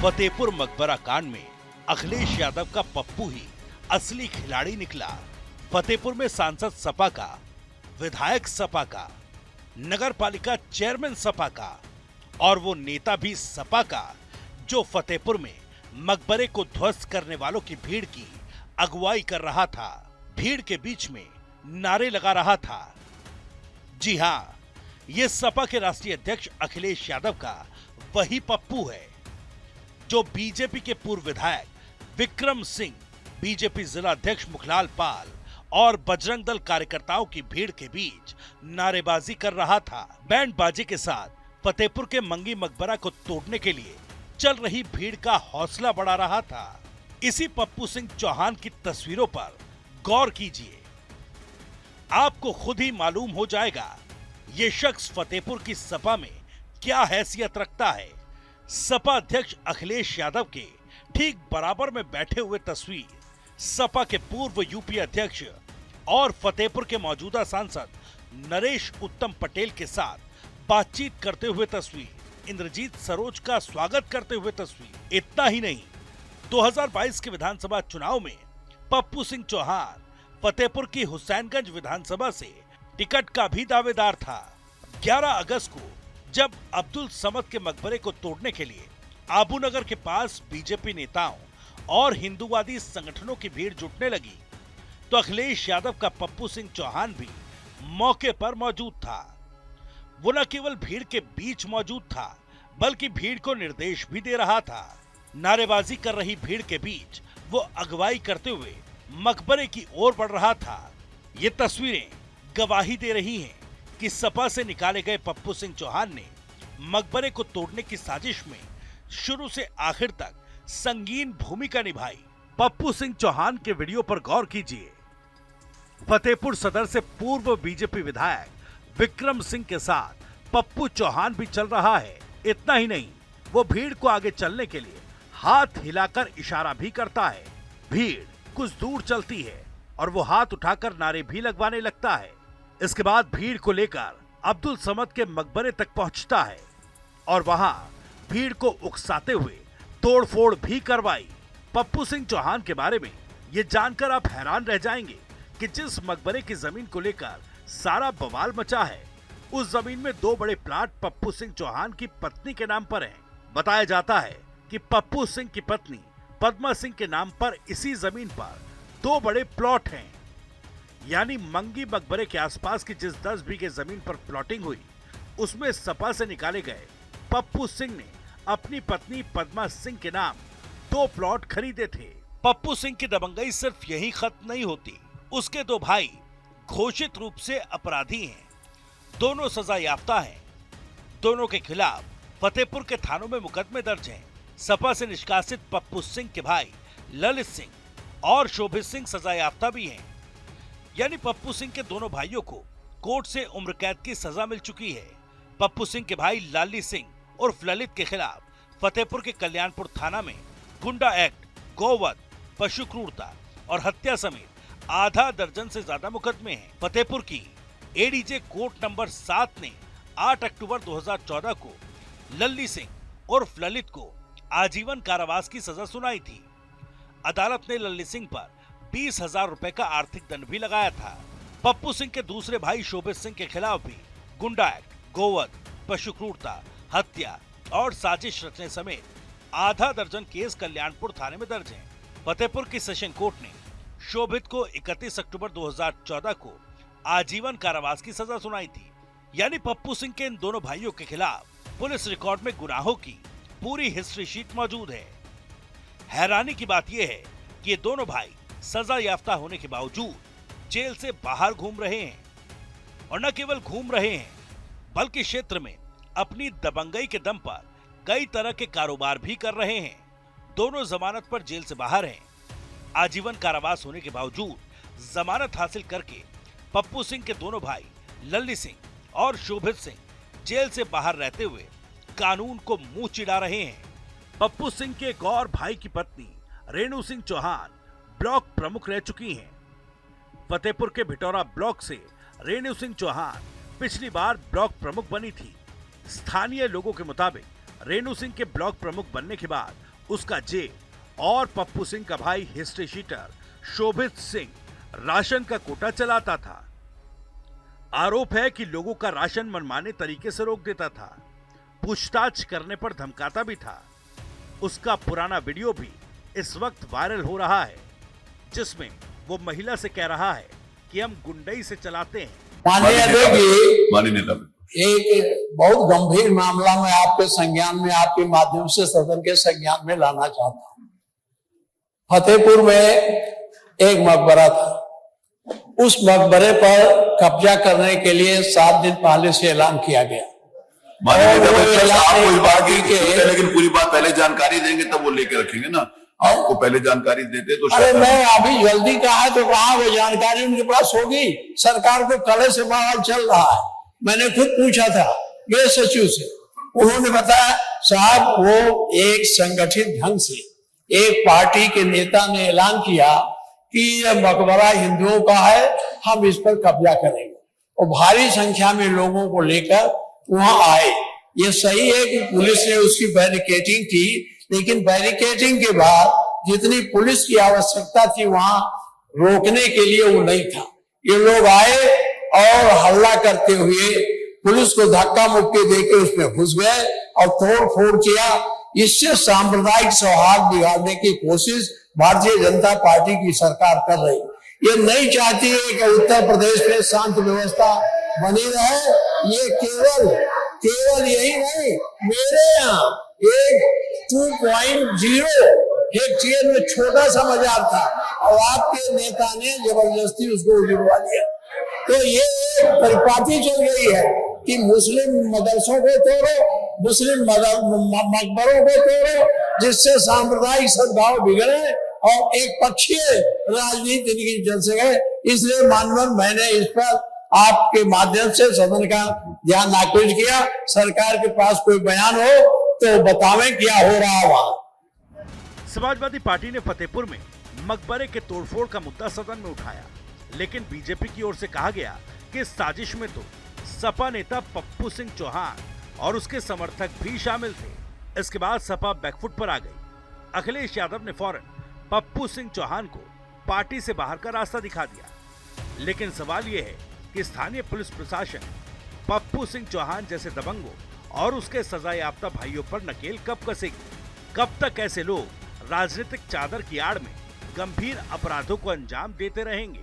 फतेहपुर मकबरा कांड में अखिलेश यादव का पप्पू ही असली खिलाड़ी निकला। फतेहपुर में सांसद सपा का, विधायक सपा का, नगर पालिका चेयरमैन सपा का और वो नेता भी सपा का जो फतेहपुर में मकबरे को ध्वस्त करने वालों की भीड़ की अगुवाई कर रहा था, भीड़ के बीच में नारे लगा रहा था। जी हाँ, ये सपा के राष्ट्रीय अध्यक्ष अखिलेश यादव का वही पप्पू है जो बीजेपी के पूर्व विधायक विक्रम सिंह, बीजेपी जिला अध्यक्ष मुखलाल पाल और बजरंग दल कार्यकर्ताओं की भीड़ के बीच नारेबाजी कर रहा था। बैंड बाजे के साथ फतेहपुर के मंगी मकबरा को तोड़ने के लिए चल रही भीड़ का हौसला बढ़ा रहा था। इसी पप्पू सिंह चौहान की तस्वीरों पर गौर कीजिए, आपको खुद ही मालूम हो जाएगा ये शख्स फतेहपुर की सपा में क्या हैसियत रखता है। सपा अध्यक्ष अखिलेश यादव के ठीक बराबर में बैठे हुए तस्वीर सपा के पूर्व यूपी अध्यक्ष और फतेहपुर के मौजूदा सांसद नरेश उत्तम पटेल के साथ बातचीत करते हुए तस्वीर, इंद्रजीत सरोज का स्वागत करते हुए तस्वीर। इतना ही नहीं, 2022 के विधानसभा चुनाव में पप्पू सिंह चौहान फतेहपुर की हुसैनगंज विधानसभा से टिकट का भी दावेदार था। 11 अगस्त को जब अब्दुल समद के मकबरे को तोड़ने के लिए आबूनगर के पास बीजेपी नेताओं और हिंदूवादी संगठनों की भीड़ जुटने लगी तो अखिलेश यादव का पप्पू सिंह चौहान भी मौके पर मौजूद था। वो न केवल भीड़ के बीच मौजूद था बल्कि भीड़ को निर्देश भी दे रहा था। नारेबाजी कर रही भीड़ के बीच वो अगुवाई करते हुए मकबरे की ओर बढ़ रहा था। ये तस्वीरें गवाही दे रही हैं कि सपा से निकाले गए पप्पू सिंह चौहान ने मकबरे को तोड़ने की साजिश में शुरू से आखिर तक संगीन भूमिका निभाई। पप्पू सिंह चौहान के वीडियो पर गौर कीजिए। फतेहपुर सदर से पूर्व बीजेपी विधायक विक्रम सिंह के साथ पप्पू चौहान भी चल रहा है। इतना ही नहीं, वो भीड़ को आगे चलने के लिए हाथ हिलाकर इशारा भी करता है। भीड़ कुछ दूर चलती है और वो हाथ उठाकर नारे भी लगवाने लगता है। इसके बाद भीड़ को लेकर अब्दुल समद के मकबरे तक पहुंचता है और वहां भीड़ को उकसाते हुए तोड़फोड़ भी करवाई। पप्पू सिंह चौहान के बारे में ये जानकर आप हैरान रह जाएंगे कि जिस मकबरे की जमीन को लेकर सारा बवाल मचा है, उस जमीन में 2 बड़े प्लाट पप्पू सिंह चौहान की पत्नी के नाम पर हैं। बताया जाता है कि पप्पू सिंह की पत्नी पद्मा सिंह के नाम पर इसी जमीन पर 2 बड़े प्लॉट हैं। यानी मंगी मकबरे के आसपास की जिस 10 बीघे जमीन पर प्लॉटिंग हुई, उसमें सपा से निकाले गए पप्पू सिंह ने अपनी पत्नी पद्मा सिंह के नाम 2 प्लॉट खरीदे थे। पप्पू सिंह की दबंगई सिर्फ यही खत्म नहीं होती, उसके 2 भाई घोषित रूप से अपराधी हैं, दोनों सजा याफ्ता हैं। दोनों के खिलाफ फतेहपुर के थानों में मुकदमे दर्ज हैं। सपा से निष्कासित पप्पू सिंह के भाई ललित सिंह और शोभित सिंह सजा याफ्ता भी हैं। यानी पप्पू सिंह के दोनों भाइयों को कोर्ट से उम्र कैद की सजा मिल चुकी है। पप्पू सिंह के भाई लाली सिंह उर्फ ललित के खिलाफ फतेहपुर के कल्याणपुर थाना में गुंडा एक्ट, गोवध, पशु क्रूरता और हत्या समेत आधा दर्जन से ज्यादा मुकदमे हैं। फतेहपुर की एडीजे कोर्ट नंबर 7 ने 8 अक्टूबर 2014 को लल्ली सिंह उर्फ ललित को आजीवन कारावास की सजा सुनाई थी। अदालत ने लल्ली सिंह पर 20,000 रुपए का आर्थिक दंड भी लगाया था। पप्पू सिंह के दूसरे भाई शोभित सिंह के खिलाफ भी गुंडा एक्ट, गोवध, पशु क्रूरता, हत्या और साजिश रचने समेत आधा दर्जन केस कल्याणपुर थाने में दर्ज हैं। फतेहपुर की सेशन कोर्ट ने शोभित को 31 अक्टूबर 2014 को आजीवन कारावास की सजा सुनाई थी। यानी पप्पू सिंह के इन दोनों भाइयों के खिलाफ पुलिस रिकॉर्ड में गुनाहों की पूरी हिस्ट्री शीट मौजूद है। हैरानी की बात यह है कि ये दोनों भाई सजा याफ्ता होने के बावजूद जेल से बाहर घूम रहे हैं और न केवल घूम रहे हैं बल्कि क्षेत्र में अपनी दबंगई के दम पर कई तरह के कारोबार भी कर रहे हैं। दोनों जमानत पर जेल से बाहर हैं। आजीवन कारावास होने के बावजूद जमानत हासिल करके पप्पू सिंह के दोनों भाई लल्ली सिंह और शोभित सिंह जेल से बाहर रहते हुए कानून को मुंह चिढ़ा रहे हैं। पप्पू सिंह के एक और भाई की पत्नी रेणु सिंह चौहान ब्लॉक प्रमुख रह चुकी हैं। फतेहपुर के भिटौरा ब्लॉक से रेणु सिंह चौहान पिछली बार ब्लॉक प्रमुख बनी थी। स्थानीय लोगों के मुताबिक रेणु सिंह के ब्लॉक प्रमुख बनने के बाद उसका जे और पप्पू सिंह का भाई हिस्ट्री शीटर शोभित सिंह राशन का कोटा चलाता था। आरोप है कि लोगों का राशन मनमाने तरीके से रोक देता था, पूछताछ करने पर धमकाता भी था। उसका पुराना वीडियो भी इस वक्त वायरल हो रहा है, जिसमें वो महिला से कह रहा है कि हम गुंडई से चलाते हैं। माननीय नेता, एक बहुत गंभीर मामला मैं आपके संज्ञान में, आपके माध्यम से सदन के संज्ञान में लाना चाहता हूं। फतेहपुर में एक मकबरा था। उस मकबरे पर कब्जा करने के लिए 7 दिन पहले से ऐलान किया गया। लेकिन पूरी बात पहले जानकारी देंगे तब वो लेके रखेंगे ना। आपको पहले जानकारी देते तो अरे मैं अभी जल्दी कहा है तो कहा वो जानकारी उनके पास होगी। सरकार को कले से बवाल चल रहा है। मैंने खुद पूछा था गृह सचिव से, उन्होंने बताया साहब वो एक संगठित ढंग से एक पार्टी के नेता ने ऐलान किया कि यह मकबरा हिंदुओं का है, हम इस पर कब्जा करेंगे, और भारी संख्या में लोगों को लेकर वहां आए। ये सही है कि पुलिस ने उसकी बैरिकेडिंग की, लेकिन बैरिकेडिंग के बाद जितनी पुलिस की आवश्यकता थी वहां रोकने के लिए वो नहीं था। ये लोग आए और हल्ला करते हुए पुलिस को धक्का मुक्की देकर उसमें घुस गए और तोड़ फोड़ किया। इससे सांप्रदायिक सौहार्द बिगाड़ने की कोशिश भारतीय जनता पार्टी की सरकार कर रही। ये नहीं चाहती है कि उत्तर प्रदेश में शांति व्यवस्था बनी रहे। ये केवल यही नहीं, मेरे यहाँ एक 2.0 हेक्टेयर में छोटा सा बाजार था और आपके नेता ने जबरदस्ती उसको उजड़वा दिया। तो ये एक परिपाटी चल रही है कि मुस्लिम मदरसों को तोड़ो, मुस्लिम मकबरों को तोड़ो, जिससे सांप्रदायिक सद्भाव बिगड़े और एक पक्षीय राजनीति की चल सके। इसलिए माननीय मैंने इस पर आपके माध्यम से सदन का ध्यान आकृष्ट किया। सरकार के पास कोई बयान हो तो बतावें क्या हो रहा वहां। समाजवादी पार्टी ने फतेहपुर में मकबरे के तोड़फोड़ का मुद्दा सदन में उठाया, लेकिन बीजेपी की ओर से कहा गया कि इस साजिश में तो सपा नेता पप्पू सिंह चौहान और उसके समर्थक भी शामिल थे। इसके बाद सपा बैकफुट पर आ गई। अखिलेश यादव ने फौरन पप्पू सिंह चौहान को पार्टी से बाहर का रास्ता दिखा दिया। लेकिन सवाल यह है कि स्थानीय पुलिस प्रशासन पप्पू सिंह चौहान जैसे दबंगों और उसके सजायाफ्ता भाइयों पर नकेल कब कसेगी? कब तक ऐसे लोग राजनीतिक चादर की आड़ में गंभीर अपराधों को अंजाम देते रहेंगे?